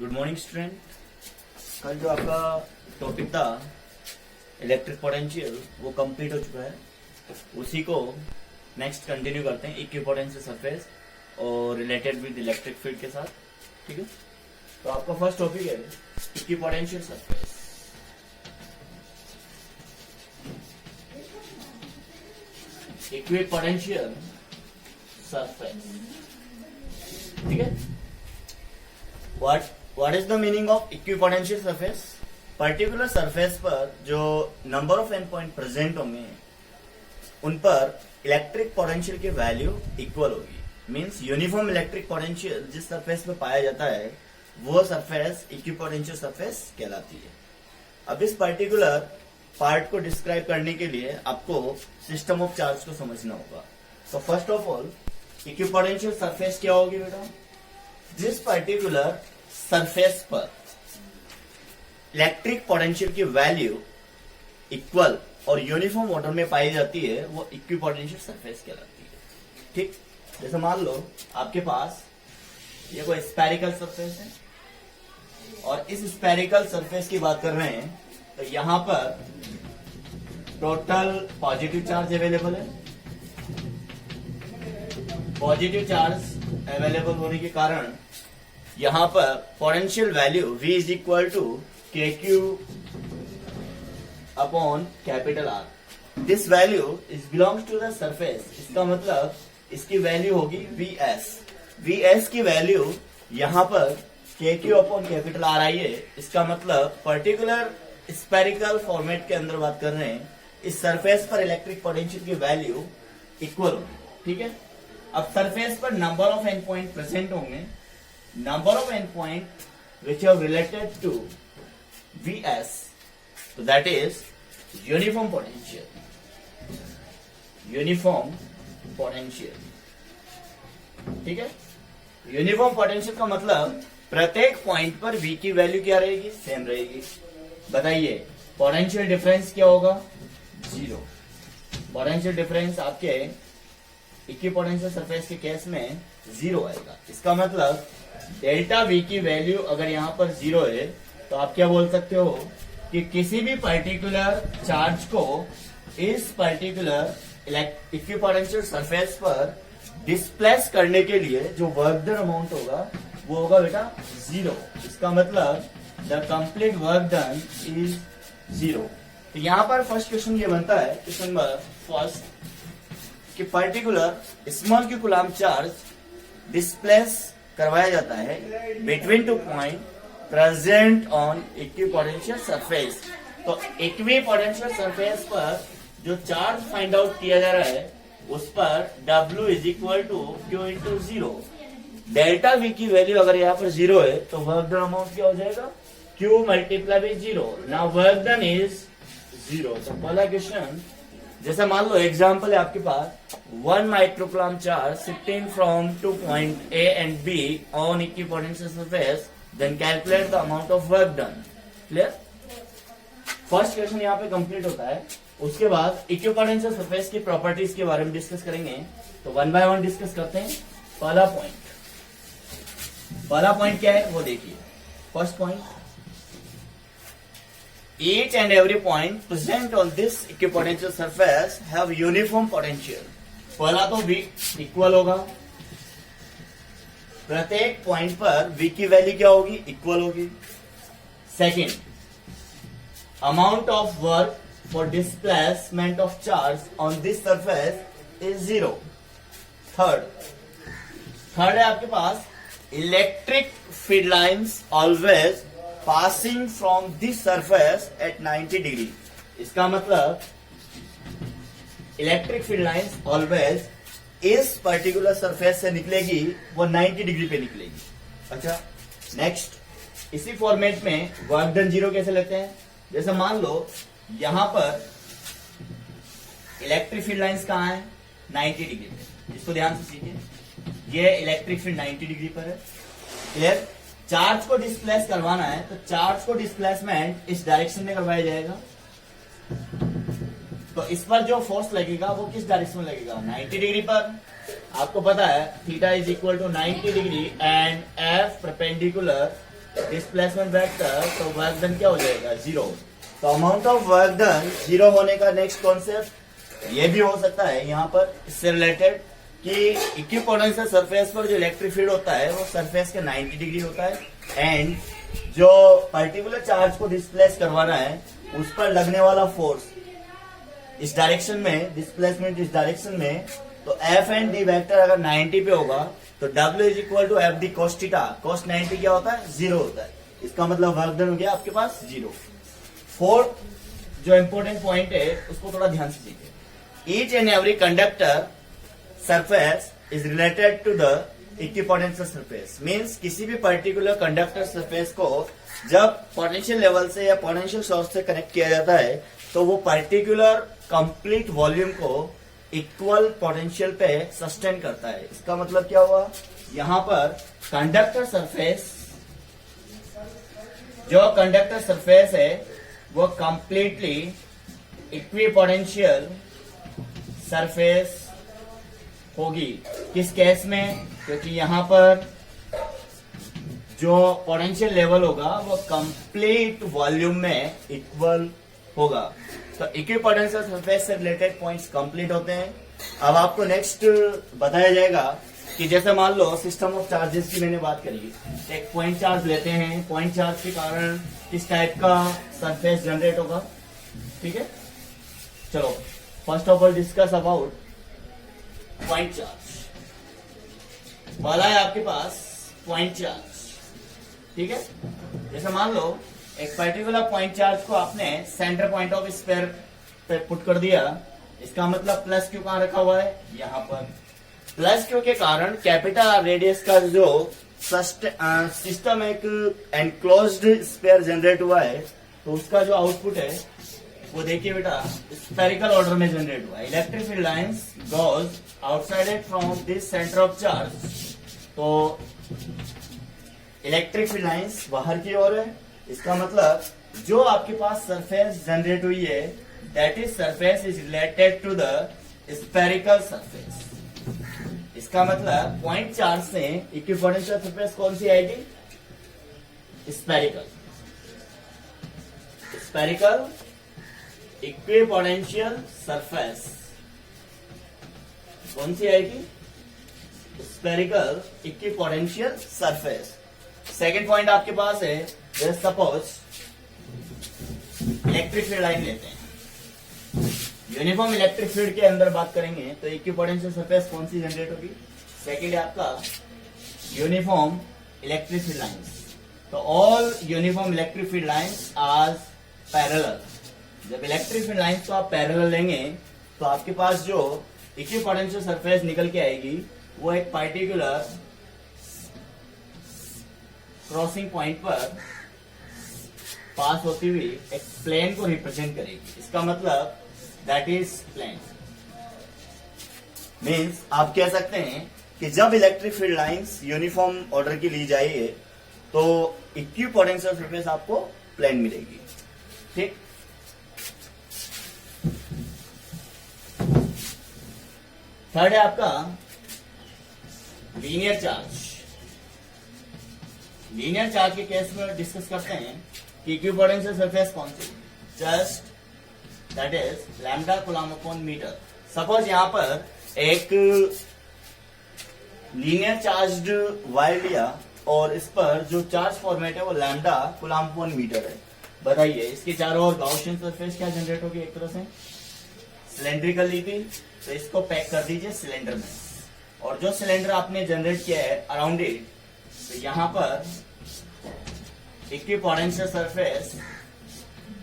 Good morning student. कल जो आपका टॉपिक था इलेक्ट्रिक पोटेंशियल वो कंप्लीट हो चुका है। उसी को नेक्स्ट कंटिन्यू करते हैं इक्विपोटेंशियल सरफेस और रिलेटेड विद इलेक्ट्रिक फील्ड के साथ। ठीक है, तो आपका फर्स्ट टॉपिक है इक्विपोटेंशियल सरफेस। इक्विपोटेंशियल सरफेस, ठीक है। What is the meaning of equipotential surface? Particular surface पर जो number of end point present होंगे उन पर इलेक्ट्रिक पोटेंशियल की वैल्यू इक्वल होगी। मींस यूनिफॉर्म इलेक्ट्रिक पोटेंशियल जिस सरफेस पे पाया जाता है वो सरफेस इक्विपोटेंशियल सरफेस कहलाती है। अब इस पर्टिकुलर पार्ट को डिस्क्राइब करने के लिए आपको सिस्टम ऑफ चार्ज को समझना होगा। तो first of all equipotential surface क्या होगी बेटा? जिस पर्टिकुलर सरफेस पर इलेक्ट्रिक पोटेंशियल की वैल्यू इक्वल और यूनिफॉर्म ऑर्डर में पाई जाती है वो इक्विपोटेंशियल सरफेस कहलाती है। ठीक, जैसे मान लो आपके पास ये कोई स्फेरिकल सरफेस है और इस स्फेरिकल सरफेस की बात कर रहे हैं तो यहां पर टोटल पॉजिटिव चार्ज अवेलेबल है। पॉजिटिव चार्ज अवेलेबल होने के कारण यहां पर potential value V is equal to KQ upon capital R। This value is belongs to the surface. इसका मतलब इसकी वैल्यू होगी VS। VS की वैल्यू यहां पर KQ अपॉन कैपिटल R आई है। इसका मतलब पर्टिकुलर स्फेरिकल फॉर्मेट के अंदर बात कर रहे हैं, इस सरफेस पर इलेक्ट्रिक पोटेंशियल की वैल्यू इक्वल होगी। ठीक है, अब सरफेस पर number of end point present होंगे। Number of end point which are related to VS, so that is uniform potential. Uniform potential, ठीक है। यूनिफॉर्म पोटेंशियल का मतलब प्रत्येक पॉइंट पर V की वैल्यू क्या रहेगी? सेम रहेगी। बताइए पोटेंशियल डिफरेंस क्या होगा? 0। पोटेंशियल डिफरेंस आपके इक्विपोटेंशियल सरफेस के केस में 0 आएगा। इसका मतलब डेल्टा V की वैल्यू अगर यहां पर 0 है तो आप क्या बोल सकते हो कि किसी भी पर्टिकुलर चार्ज को इस पर्टिकुलर इक्विपोटेंशियल सरफेस पर डिस्प्लेस करने के लिए जो वर्क डन अमाउंट होगा वो होगा बेटा 0। इसका मतलब the complete work done is 0। तो यहां पर फर्स्ट क्वेश्चन ये बनता है, क्वेश्चन नंबर फर्स्ट, कि particular small Q coulomb charge displace करवाया जाता है between two point present on equipotential surface. तो इक्विपोटेंशियल सरफेस पर जो चार्ज फाइंड आउट किया जा रहा है उस पर W is equal to Q into 0। Delta V की वैल्यू अगर यहाँ पर 0 है तो वर्क डन अमाउंट क्या हो जाएगा? Q multiply by 0। Now work done is 0। तो पहला क्वेश्चन, जैसे मान लो एग्जाम्पल है आपके पास 1 microcoulomb charge shifting from to point A and B on equipotent surface, then calculate the amount of work done. Clear? First question यहाँ पे complete होता है। उसके बाद इक्विपोटेंशियल सरफेस की प्रॉपर्टीज के बारे में डिस्कस करेंगे। तो 1 बाय 1 डिस्कस करते हैं। पहला पॉइंट क्या है वो देखिए। First point, each and every point present on this equipotential surface have uniform potential. पहला तो V इक्वल होगा, प्रत्येक पॉइंट पर V की वैल्यू क्या होगी? इक्वल होगी। Second, amount of work for displacement of charge on this surface is 0। Third है आपके पास electric field lines always passing from this surface at 90 degree. इसका मतलब इलेक्ट्रिक फील्ड लाइन्स ऑलवेज इस पर्टिकुलर सरफेस से निकलेगी, वो 90 डिग्री पे निकलेगी। अच्छा, नेक्स्ट, इसी फॉर्मेट में वर्क डन 0 कैसे लेते हैं? जैसे मान लो यहां पर इलेक्ट्रिक फील्ड लाइन्स कहां है? 90 डिग्री पे। इसको ध्यान से सीखिए, ये इलेक्ट्रिक फील्ड 90 डिग्री पर है। क्लियर? चार्ज को डिस्प्लेस करवाना है तो चार्ज को डिस्प्लेसमेंट इस डायरेक्शन में करवाया जाएगा। तो इस पर जो फोर्स लगेगा वो किस डायरेक्शन में लगेगा? 90 डिग्री पर। आपको पता है theta is equal to 90 degree and F perpendicular displacement vector, तो वर्क डन क्या हो जाएगा, 0। तो अमाउंट ऑफ वर्क डन 0 होने का नेक्स्ट कॉन्सेप्ट ये भी हो सकता है यहाँ पर इससे रिलेटेड कि इक्विपोटेंशियल सरफेस पर जो इलेक्ट्रिक फील्ड होता है वो सरफेस के 90 डिग्री होता है, एंड जो पर्टिकुलर चार्ज को डिस्प्लेस करवाना है उस पर लगने वाला फोर्स इस डायरेक्शन में, डिस्प्लेसमेंट इस डायरेक्शन में, तो एफ एंड डी वेक्टर अगर 90 पे होगा तो W is equal to F D cos theta, cos 90 क्या होता है, 0 होता है। इसका मतलब वर्क डन हो गया आपके पास 0। फोर्थ जो इंपॉर्टेंट पॉइंट है उसको थोड़ा ध्यान से देखिए। Each and every conductor surface is related to the equipotential surface, means किसी भी पर्टिकुलर कंडक्टर सरफेस को जब पोटेंशियल लेवल से या पोटेंशियल सोर्स से कनेक्ट किया जाता है तो वो पर्टिकुलर कंप्लीट वॉल्यूम को इक्वल पोटेंशियल पे सस्टेन करता है। इसका मतलब क्या हुआ, यहां पर कंडक्टर सरफेस, जो कंडक्टर सरफेस है वो कंप्लीटली इक्विपोटेंशियल सरफेस होगी। किस केस में, क्योंकि यहां पर जो पोटेंशियल लेवल होगा वो कंप्लीट वॉल्यूम में इक्वल होगा। तो इक्विपोटेंशियल सरफेस से रिलेटेड पॉइंट्स कंप्लीट होते हैं। अब आपको नेक्स्ट बताया जाएगा कि जैसे मान लो सिस्टम ऑफ चार्जेस की मैंने बात करी, एक पॉइंट चार्ज लेते हैं, पॉइंट चार्ज के कारण किस टाइप का सरफेस जनरेट होगा, ठीक है। चलो first of all discuss about point charge. वाला है आपके पास पॉइंट चार्ज, ठीक है। जैसे मान लो एक पर्टिकुलर पॉइंट चार्ज को आपने सेंटर पॉइंट ऑफ स्फीयर पे पुट कर दिया, इसका मतलब प्लस क्यू कहां रखा हुआ है, यहां पर। प्लस क्यू के कारण कैपिटल रेडियस का जो सिस्टम एक एनक्लोज्ड स्फीयर जनरेट हुआ है तो उसका जो आउटपुट है वो देखिए बेटा स्फेरिकल ऑर्डर में जनरेट हुआ है। Electric field lines goes outsided from this centre of charge, तो इलेक्ट्रिक फील्ड लाइंस बाहर की ओर है। इसका मतलब जो आपके पास सरफेस जनरेट हुई है that is surface is related to the spherical surface. इसका मतलब पॉइंट चार्ज से इक्विपोटेंशियल सरफेस कौन सी आएगी, स्फेरिकल। स्फेरिकल इक्विपोटेंशियल सरफेस कौन सी आएगी, spherical equipotential surface. Second point आपके पास है, सपोज इलेक्ट्रिक फील्ड लाइन लेते हैं, यूनिफॉर्म इलेक्ट्रिक फील्ड के अंदर बात करेंगे तो इक्विपोटेंशियल सरफेस कौन सी जनरेट होगी, सेकेंड है आपका यूनिफॉर्म इलेक्ट्रिक फील्ड लाइंस। तो all uniform electric field lines are parallel. जब इलेक्ट्रिक फील्ड लाइंस को आप पैरेलल लेंगे तो आपके पास जो इक्विपोटेंशियल सरफेस निकल के आएगी वो एक पर्टिकुलर क्रॉसिंग पॉइंट पर पास होती हुई एक प्लेन को रिप्रेजेंट करेगी। इसका मतलब दैट इज प्लेन। मीन्स आप कह सकते हैं कि जब electric field lines uniform order की ली जाएगी तो इक्विपोटेंशियल सरफेस आपको प्लेन मिलेगी, ठीक। थर्ड है आपका लीनियर चार्ज। लीनियर चार्ज के केस में डिस्कस करते हैं कि इक्विपोटेंशियल सरफेस कौन सी, just that is lambda coulomb upon metre. Suppose यहां पर एक लीनियर चार्ज्ड वायर लिया और इस पर जो चार्ज फॉर्मेट है वो लैम्डा कूलम्ब अपॉन मीटर है। बताइए इसके चारों ओर गाउसियन सरफेस क्या जनरेट होगी, एक तरह से सिलेंड्रिकल ली थी तो इसको पैक कर दीजिए सिलेंडर में, और जो सिलेंडर आपने जनरेट किया है अराउंड इट, तो यहां पर इक्विपोटेंशियल सरफेस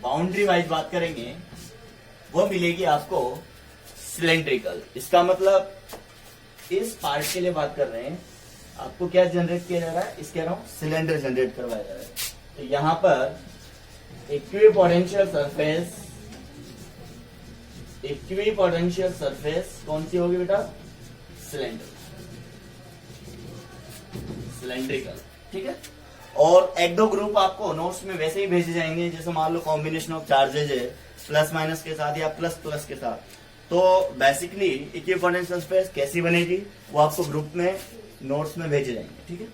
बाउंड्री वाइज बात करेंगे वो मिलेगी आपको सिलेंड्रिकल। इसका मतलब इस पार्ट के लिए बात कर रहे हैं, आपको क्या जनरेट किया जा रहा है, इसके अराउंड सिलेंडर जनरेट करवाया जा रहा है। तो यहां पर इक्विपोटेंशियल सरफेस कौन सी होगी बेटा, सिलेंडर, सिलेंड्रिकल, ठीक है। और एक दो ग्रुप आपको नोट्स में वैसे ही भेजे जाएंगे, जैसे मान लो कॉम्बिनेशन ऑफ चार्जेज है प्लस माइनस के साथ या प्लस प्लस के साथ, तो बेसिकली इक्विपोटेंशियल सरफेस कैसी बनेगी वो आपको ग्रुप में नोट्स में भेजे जाएंगे, ठीक है।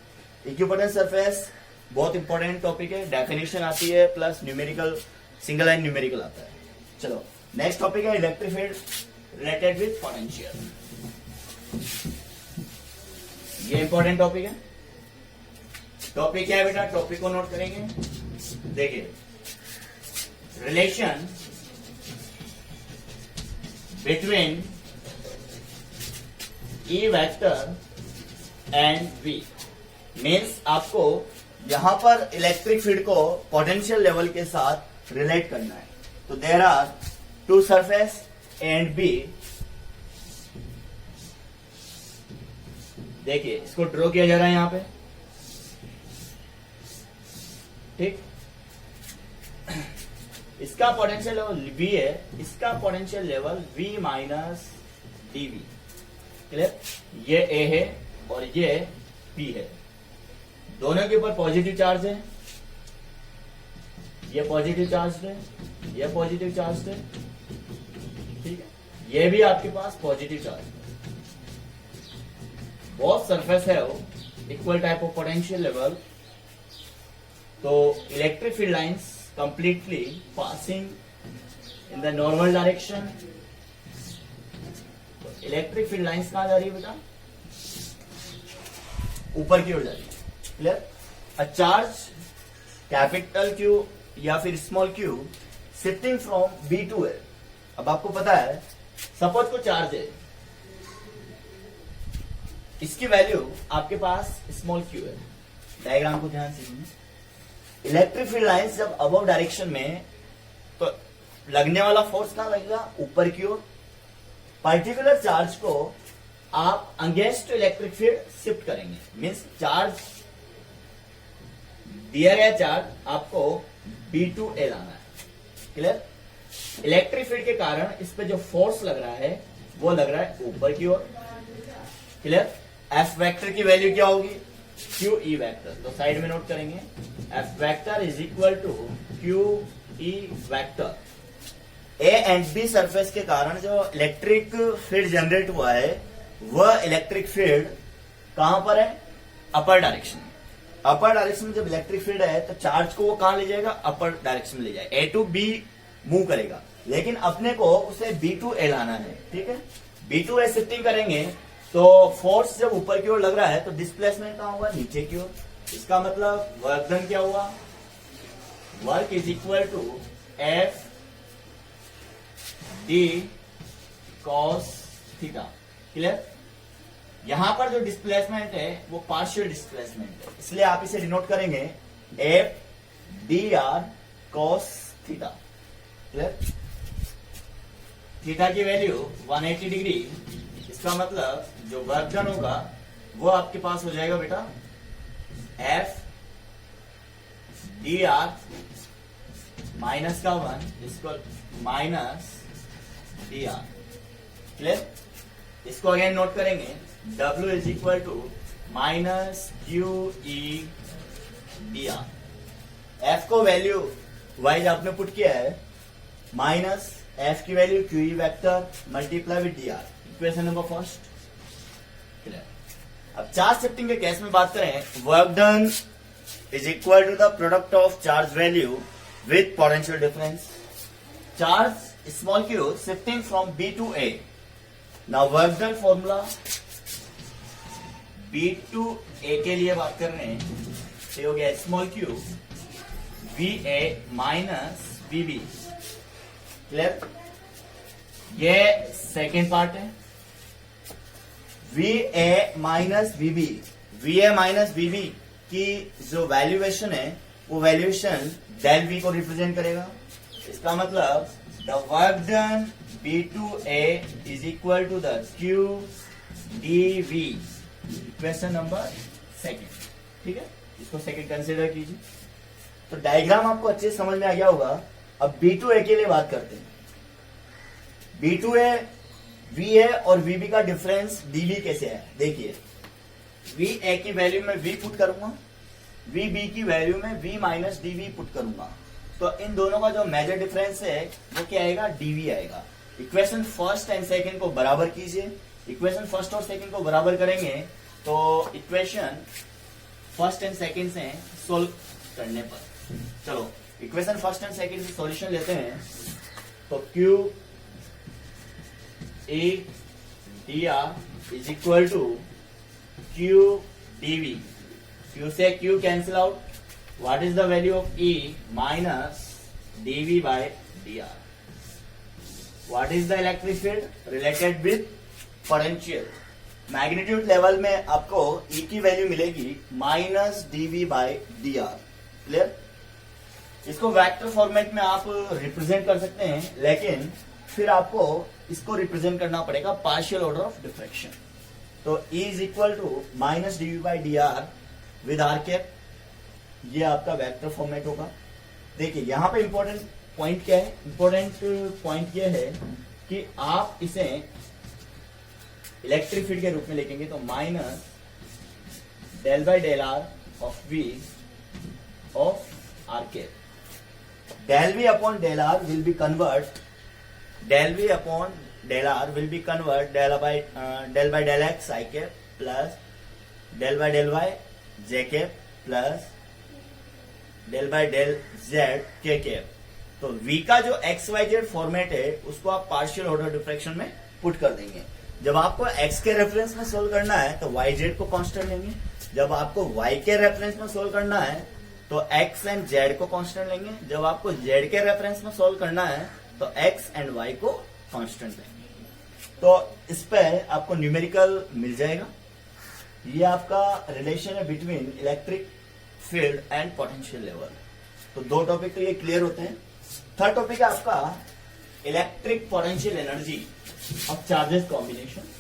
इक्विपोटेंशियल सरफेस बहुत इंपॉर्टेंट टॉपिक है, डेफिनेशन आती है plus numerical, single line numerical आता है। चलो नेक्स्ट टॉपिक है electric field related with potential. ये इंपॉर्टेंट टॉपिक है। टॉपिक क्या है बेटा, टॉपिक को नोट करेंगे। देखिए, relation between E vector and V means आपको यहां पर इलेक्ट्रिक फील्ड को पोटेंशियल लेवल के साथ रिलेट करना है। तो there are two surface and B। देखिए इसको ड्रॉ किया जा रहा है यहां पे, ठीक। इसका पोटेंशियल लेवल V है, इसका potential level V minus dV। Clear? ये A है और ये P है। दोनों के ऊपर पॉजिटिव चार्ज है, ये पॉजिटिव चार्ज है, ये पॉजिटिव चार्ज है, ठीक है। ये भी आपके पास पॉजिटिव चार्ज है। बहुत सरफेस है वो, equal type of potential level. तो electric field lines completely passing in the normal direction. Electric field lines कहां जा रही है बेटा, ऊपर की ओर जा रही है। Clear? A charge capital Q या फिर small q shifting from B to A। अब आपको पता है, सपोज को चार्ज है, इसकी वैल्यू आपके पास स्मॉल q है। डायग्राम को ध्यान से सुनिए। इलेक्ट्रिक फील्ड लाइंस जब अबव डायरेक्शन में, तो लगने वाला फोर्स कहां लगेगा, ऊपर की ओर। पर्टिकुलर चार्ज को आप अगेंस्ट इलेक्ट्रिक फील्ड शिफ्ट करेंगे, मीन्स चार्ज दिया गया चार्ज आपको B टू A लाना है। क्लियर? इलेक्ट्रिक फील्ड के कारण इस पे जो फोर्स लग रहा है वो लग रहा है ऊपर की ओर। क्लियर? F वेक्टर की वैल्यू क्या होगी, क्यू ई वेक्टर। तो साइड में नोट करेंगे, F vector is equal to Q E vector. A and B surface के कारण जो इलेक्ट्रिक फील्ड जनरेट हुआ है वह इलेक्ट्रिक फील्ड कहां पर है, अपर डायरेक्शन में। अपर डायरेक्शन में जब इलेक्ट्रिक फील्ड है तो चार्ज को वो कहां ले जाएगा, अपर डायरेक्शन में ले जाएगा। A टू B मूव करेगा, लेकिन अपने को उसे B टू A लाना है। ठीक है, B टू A शिफ्टिंग करेंगे तो फोर्स जब ऊपर की ओर लग रहा है तो डिस्प्लेसमेंट कहां होगा, नीचे की ओर। इसका मतलब वर्क डन क्या हुआ, work is equal to F D cos theta. Clear? यहां पर जो डिस्प्लेसमेंट है वो पार्शियल डिस्प्लेसमेंट है, इसलिए आप इसे डिनोट करेंगे F D R cos theta. Clear? Theta की वैल्यू 180 डिग्री। इसका मतलब जो वर्क डन होगा वो आपके पास हो जाएगा बेटा F D R माइनस का 1 इसको माइनस डी आर। क्लियर? इसको अगेन नोट करेंगे, W is equal to minus Q E D R. F को वैल्यू वाइज आपने पुट किया है, माइनस एफ की value Q E vector multiply with D R. Equation number first. Clear? अब charge shifting के case में बात करें, work done is equal to the product of charge value with potential difference. Charge small q shifting from B to A. Now work done formula B to A के लिए बात कर रहे हैं, ये हो गया small q VA minus VB। Clear? ये सेकेंड पार्ट है, VA minus VB। VA minus VB की जो वैल्यूएशन है वो वैल्यूएशन डेल V को रिप्रेजेंट करेगा। इसका मतलब the work done B to A is equal to the Q dV। Question number second. ठीक है, इसको सेकंड कंसिडर कीजिए। तो डायग्राम आपको अच्छे से समझ में आ गया होगा। अब B to A के लिए बात करते हैं। B to A VA और VB का डिफरेंस dV कैसे है, देखिए। VA की वैल्यू में V पुट करूंगा, VB की वैल्यू में V माइनस dV पुट करूंगा, तो इन दोनों का जो मेजर डिफरेंस है वो क्या आएगा, dV आएगा। इक्वेशन फर्स्ट एंड सेकंड को बराबर कीजिए। इक्वेशन फर्स्ट और सेकंड को बराबर करेंगे तो इक्वेशन फर्स्ट एंड सेकंड से सोल्व करने पर। चलो इक्वेशन फर्स्ट एंड सेकंड से सॉल्यूशन लेते हैं। तो Q A dr is equal to Q dV। Q से Q cancel out, what is the value of E minus dV by dr। What is the electric field related with potential. Magnitude level में आपको E की value मिलेगी minus dV by dr। Clear? इसको vector format में आप represent कर सकते हैं, लेकिन फिर आपको इसको रिप्रेजेंट करना पड़ेगा पार्शियल ऑर्डर ऑफ डिफ्रैक्शन। तो E is equal to minus dV by dr with r cap, ये आपका वेक्टर फॉर्मेट होगा। देखिए यहां पे इंपॉर्टेंट पॉइंट क्या है, इंपॉर्टेंट पॉइंट ये है कि आप इसे इलेक्ट्रिक फील्ड के रूप में लिखेंगे तो minus del by del R of V of r cap. Del V upon del R will be convert. Del V upon del R will be convert del by del X I cap plus del by del Y J cap plus del by del Z K cap। तो V का जो X Y Z format है उसको आप partial order diffraction में put कर देंगे। जब आपको X के रेफरेंस में सोल्व करना है तो Y Z को कांस्टेंट लेंगे। जब आपको Y के रेफरेंस में सोल्व करना है तो x एंड z को कांस्टेंट लेंगे। जब आपको z के रेफरेंस में सॉल्व करना है तो x एंड y को कांस्टेंट लेंगे। तो इस पे आपको न्यूमेरिकल मिल जाएगा। ये आपका रिलेशन है between electric field and potential level. तो दो टॉपिक तो ये क्लियर होते हैं। थर्ड टॉपिक है आपका electric potential energy of charges combination.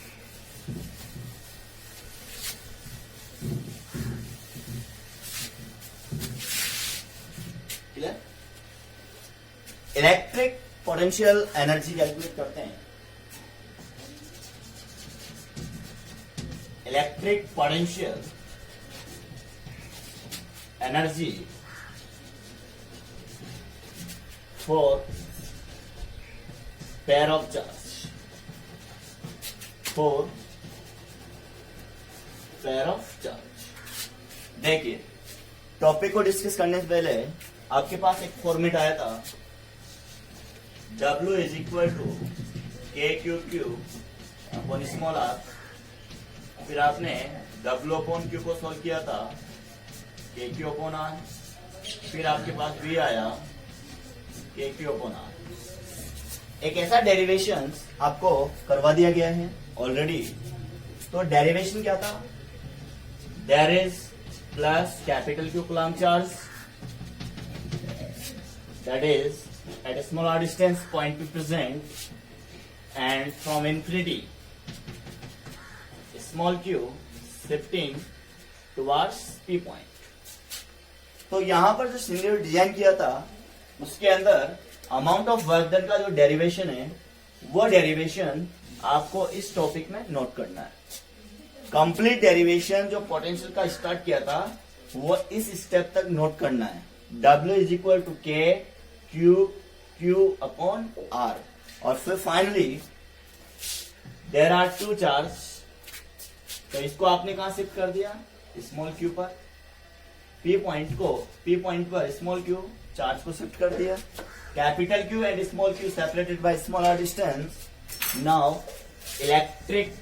Electric potential energy calculate करते हैं। Electric potential energy for pair of charge, for pair of charge. देखिए टॉपिक को डिस्कस करने से पहले आपके पास एक फॉर्मेट आया था W is equal to K Q Q upon small R. फिर आपने W अपॉन क्यू को सॉल्व किया था के क्यू अपॉन आर। फिर आपके पास V आया के क्यू अपॉन आर। एक ऐसा डेरिवेशन आपको करवा दिया गया है ऑलरेडी। तो डेरिवेशन क्या था, there is plus capital Q coulomb charge that is at a smaller distance point be present and from infinity small q shifting towards p point। तो यहां पर जो सिनेरियो डिजाइन किया था उसके अंदर अमाउंट ऑफ वर्क डन का जो डेरिवेशन है वो डेरिवेशन आपको इस टॉपिक में नोट करना है। कंप्लीट डेरिवेशन जो पोटेंशियल का स्टार्ट किया था वो इस स्टेप तक नोट करना है। W is equal to K Q upon R। और फिर finally there are two charge, तो इसको आपने कहां शिफ्ट कर दिया, स्मॉल q पर। P पॉइंट पर स्मॉल q चार्ज को शिफ्ट कर दिया। Capital Q and small q separated by smaller distance. Now electric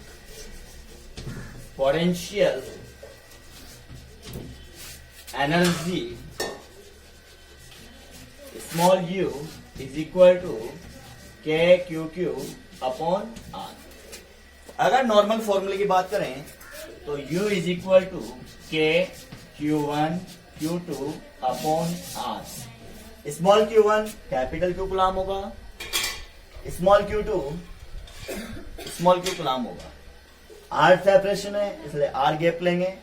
potential energy small u is equal to K Q Q upon R. अगर normal फॉर्मूले की बात करें तो u is equal to k Q1 Q2 upon r. Small Q1 capital Q coulomb होगा, small Q2 small Q coulomb होगा। R separation है इसलिए आर गैप लेंगे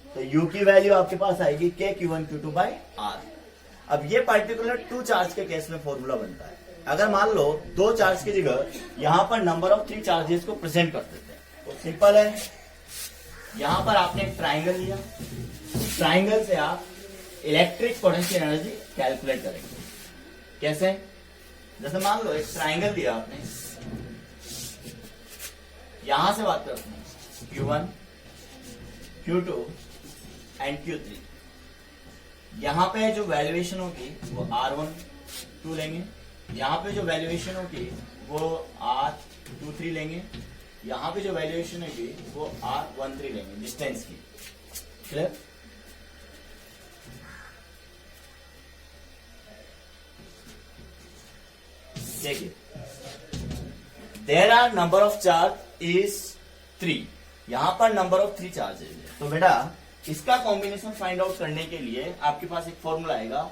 तो u की वैल्यू आपके पास आएगी के Q1 Q2 बाई आर। अब ये पर्टिकुलर टू चार्ज के केस में फॉर्मूला बनता है। अगर मान लो दो चार्ज की जगह यहां पर नंबर ऑफ 3 चार्जेस को प्रेजेंट कर देते हैं तो सिंपल है, यहां पर आपने एक ट्राइंगल लिया, ट्राइंगल से आप इलेक्ट्रिक पोटेंशियल एनर्जी कैलकुलेट करेंगे। कैसे, जैसे मान लो एक ट्राइंगल दिया आपने, यहां से बात करते हैं Q1 Q2 एंड Q3। यहाँ पे जो वैल्यूएशन होगी वो R12 लेंगे, यहाँ पे जो वैल्यूएशन होगी वो R23 लेंगे, यहाँ पे जो वैल्यूएशन होगी वो R13 लेंगे डिस्टेंस की। क्लियर? देखिए, there are number of charge is 3, यहां पर नंबर ऑफ 3 चार्जेज है। तो बेटा इसका कॉम्बिनेशन फाइंड आउट करने के लिए आपके पास एक फॉर्मूला आएगा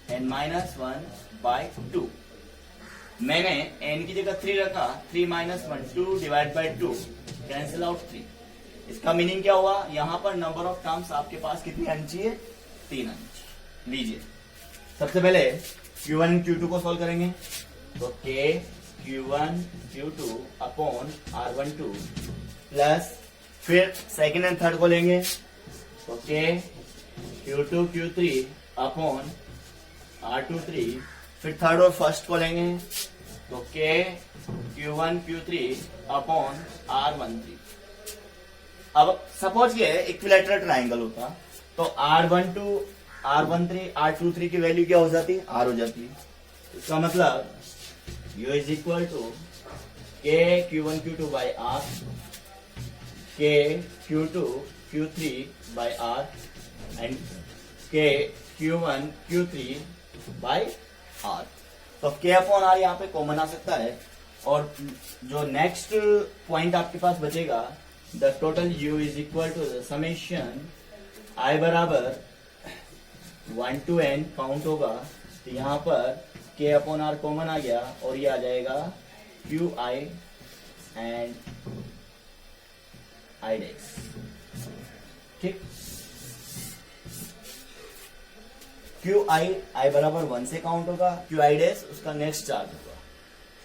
n-1/2। मैंने n की जगह 3 रखा, 3 - 1 2 डिवाइड बाई 2 कैंसिल आउट 3। इसका मीनिंग क्या हुआ, यहां पर नंबर ऑफ टर्म्स आपके पास कितनी आनी चाहिए, 3 आनी चाहिए। लीजिए सबसे पहले Q1 Q2 को सॉल्व करेंगे, तो K Q1 Q2 upon R12 plus फिर सेकेंड एंड थर्ड को लेंगे, तो K Q2 Q3 upon R23, फिर थर्ड और फर्स्ट को लेंगे, तो K Q1 Q3 upon R13। अब सपोज ये इक्विलैटरल ट्राइंगल होता तो R12 R13 R23 की वैल्यू क्या हो जाती, R हो जाती है। इसका मतलब U is equal to K Q1 Q2 by R, K Q2 Q3 by R and K Q1 Q3 by R। तो K अपॉन R यहाँ पे कॉमन आ सकता है, और जो नेक्स्ट पॉइंट आपके पास बचेगा, the total U is equal to summation I बराबर 1 to n काउंट होगा, तो यहाँ पर K अपॉन R कॉमन आ गया और ये आ जाएगा QI एंड I डैश। ठीक, QI बराबर 1 से काउंट होगा, QI डैश उसका नेक्स्ट चार्ज होगा।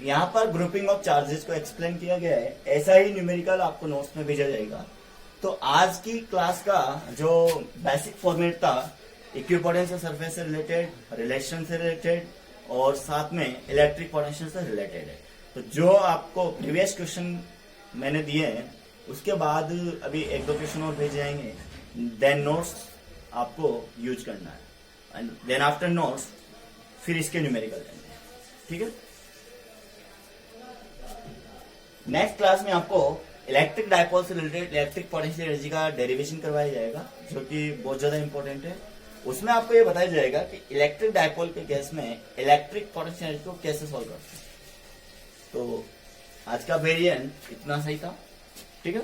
यहाँ पर ग्रुपिंग ऑफ चार्जेस को एक्सप्लेन किया गया है, ऐसा ही न्यूमेरिकल आपको नोट्स में भेजा जाएगा। तो आज की क्लास का जो बेसिक फॉर्मेट था, इक्विपोटेंशियल सरफेस से रिलेटेड, रिलेशन से रिलेटेड और साथ में इलेक्ट्रिक पोटेंशियल से रिलेटेड है। तो जो आपको प्रीवियस क्वेश्चन मैंने दिए हैं उसके बाद अभी 1-2 क्वेश्चन और भेजे जाएंगे, देन नोट्स आपको यूज करना है एंड देन आफ्टर नोट्स फिर इसके न्यूमेरिकल देंगे। ठीक है, नेक्स्ट क्लास में आपको इलेक्ट्रिक डायपोल से रिलेटेड इलेक्ट्रिक पोटेंशियल एनर्जी का डेरिवेशन करवाया जाएगा, जो कि बहुत ज्यादा इंपॉर्टेंट है। उसमें आपको ये बताया जाएगा कि इलेक्ट्रिक डायपोल के केस में इलेक्ट्रिक पोटेंशियल एनर्जी को कैसे सॉल्व करते हैं। तो आज का वेरिएंट इतना सही था। ठीक है।